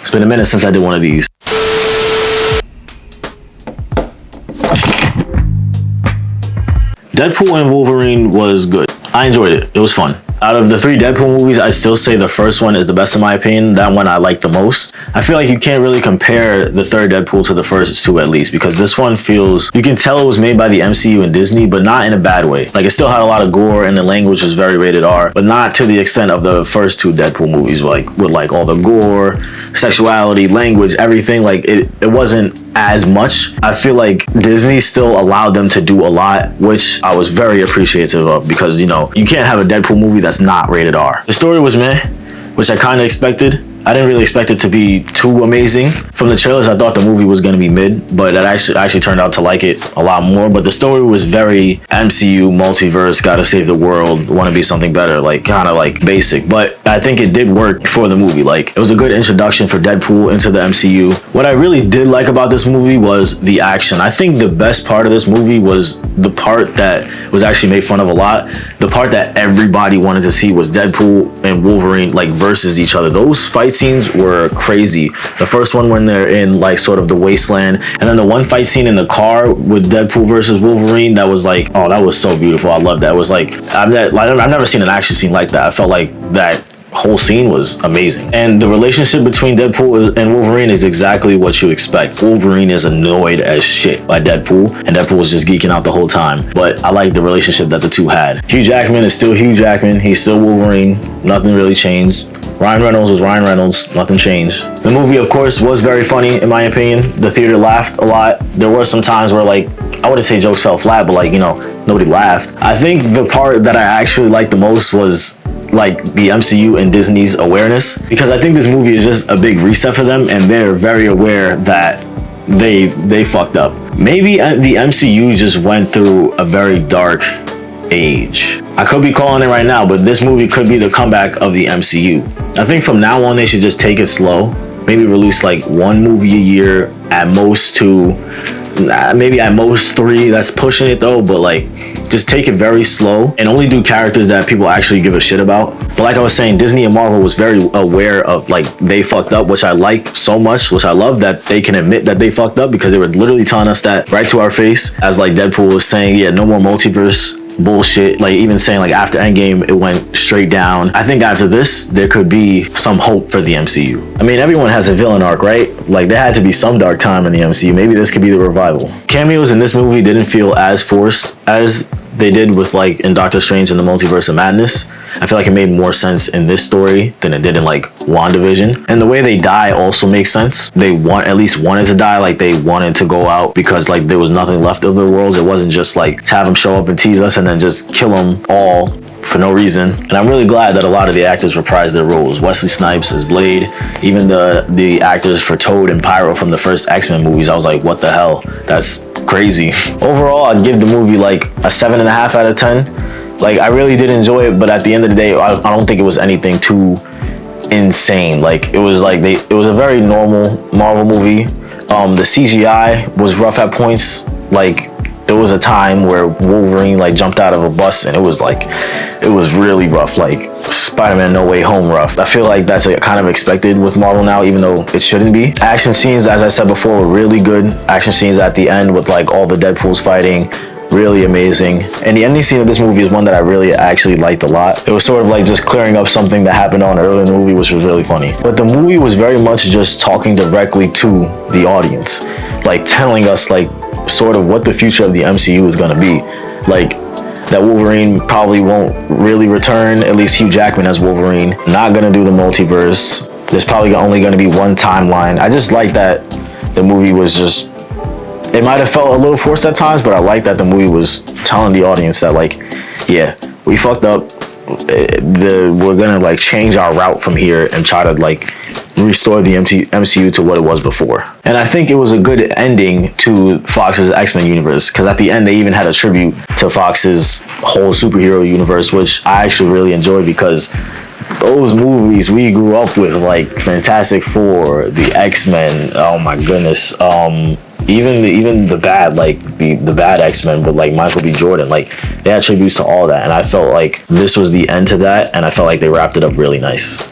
It's been a minute since I did one of these. Deadpool and Wolverine was good. I enjoyed it. It was fun. Out of the 3 Deadpool movies, I still say the first one is the best in my opinion. That one I like the most. I feel like you can't really compare the third Deadpool to the first 2 at least, because this one feels, you can tell it was made by the MCU and Disney, but not in a bad way. Like, it still had a lot of gore and the language was very rated R, but not to the extent of the first 2 Deadpool movies, like with like all the gore, sexuality, language, everything. Like it wasn't as much. I feel like Disney still allowed them to do a lot, which I was very appreciative of, because, you know, you can't have a Deadpool movie that's not rated R. The story was meh, which I kind of expected. I didn't really expect it to be too amazing. From the trailers, I thought the movie was going to be mid, but I actually turned out to like it a lot more. But the story was very MCU, multiverse, gotta save the world, want to be something better, like kind of like basic. But I think it did work for the movie. Like, it was a good introduction for Deadpool into the MCU. What I really did like about this movie was the action. I think the best part of this movie was the part that was actually made fun of a lot. The part that everybody wanted to see was Deadpool and Wolverine like versus each other. Those fight scenes were crazy. The first one when they're in like sort of the wasteland, and then the one fight scene in the car with Deadpool versus Wolverine, that was like, oh, that was so beautiful. I loved that. It was like, I've never seen an action scene like that. I felt like that whole scene was amazing. And the relationship between Deadpool and Wolverine is exactly what you expect. Wolverine is annoyed as shit by Deadpool, and Deadpool was just geeking out the whole time. But I like the relationship that the two had. Hugh Jackman is still Hugh Jackman. He's still Wolverine. Nothing really changed. Ryan Reynolds was Ryan Reynolds. Nothing changed. The movie, of course, was very funny, in my opinion. The theater laughed a lot. There were some times where, like, I wouldn't say jokes fell flat, but, like, you know, nobody laughed. I think the part that I actually liked the most was, like, the MCU and Disney's awareness, because I think this movie is just a big reset for them, and they're very aware that they fucked up. Maybe the MCU just went through a very dark age. I could be calling it right now, but this movie could be the comeback of the MCU. I think from now on they should just take it slow. Maybe release like 1 movie a year, at most 2, maybe at most 3. That's pushing it though, but like, just take it very slow and only do characters that people actually give a shit about. But like I was saying, Disney and Marvel was very aware of, like, they fucked up, which I like so much, which I love that they can admit that they fucked up, because they were literally telling us that right to our face. As like Deadpool was saying, yeah, no more multiverse bullshit. Like, even saying like after Endgame it went straight down. I think after this there could be some hope for the MCU. I mean, everyone has a villain arc, right? Like, there had to be some dark time in the MCU. Maybe this could be the revival. Cameos in this movie didn't feel as forced as they did with like in Doctor Strange and the Multiverse of Madness. I feel like it made more sense in this story than it did in like WandaVision. And the way they die also makes sense. They at least wanted to die, like they wanted to go out because like there was nothing left of their worlds. It wasn't just like to have them show up and tease us and then just kill them all for no reason. And I'm really glad that a lot of the actors reprised their roles. Wesley Snipes as Blade, even the actors for Toad and Pyro from the first X-Men movies. I was like, what the hell? That's crazy. Overall, I'd give the movie like a 7.5 out of 10. Like, I really did enjoy it, but at the end of the day, I don't think it was anything too insane. Like, it was like it was a very normal Marvel movie. The CGI was rough at points. Like, there was a time where Wolverine like jumped out of a bus and it was really rough, like Spider-Man No Way Home rough. I feel like that's kind of expected with Marvel now, even though it shouldn't be. Action scenes, as I said before, were really good. Action scenes at the end with like all the Deadpools fighting, really amazing. And the ending scene of this movie is one that I really actually liked a lot. It was sort of like just clearing up something that happened on earlier in the movie, which was really funny. But the movie was very much just talking directly to the audience, like telling us like sort of what the future of the MCU is going to be. Like, that Wolverine probably won't really return, at least Hugh Jackman as Wolverine. Not going to do the multiverse. There's probably only going to be one timeline. I just like that the movie was just, it might have felt a little forced at times, but I like that the movie was telling the audience that, like, yeah, we fucked up. We're gonna like change our route from here and try to like restore the MCU to what it was before. And I think it was a good ending to Fox's X-Men universe, because at the end they even had a tribute to Fox's whole superhero universe, which I actually really enjoyed, because those movies we grew up with, like Fantastic Four, the X-Men, oh my goodness, even the bad, like the bad X-Men, but like Michael B. Jordan, like they had tributes to all that, and I felt like this was the end to that, and I felt like they wrapped it up really nice.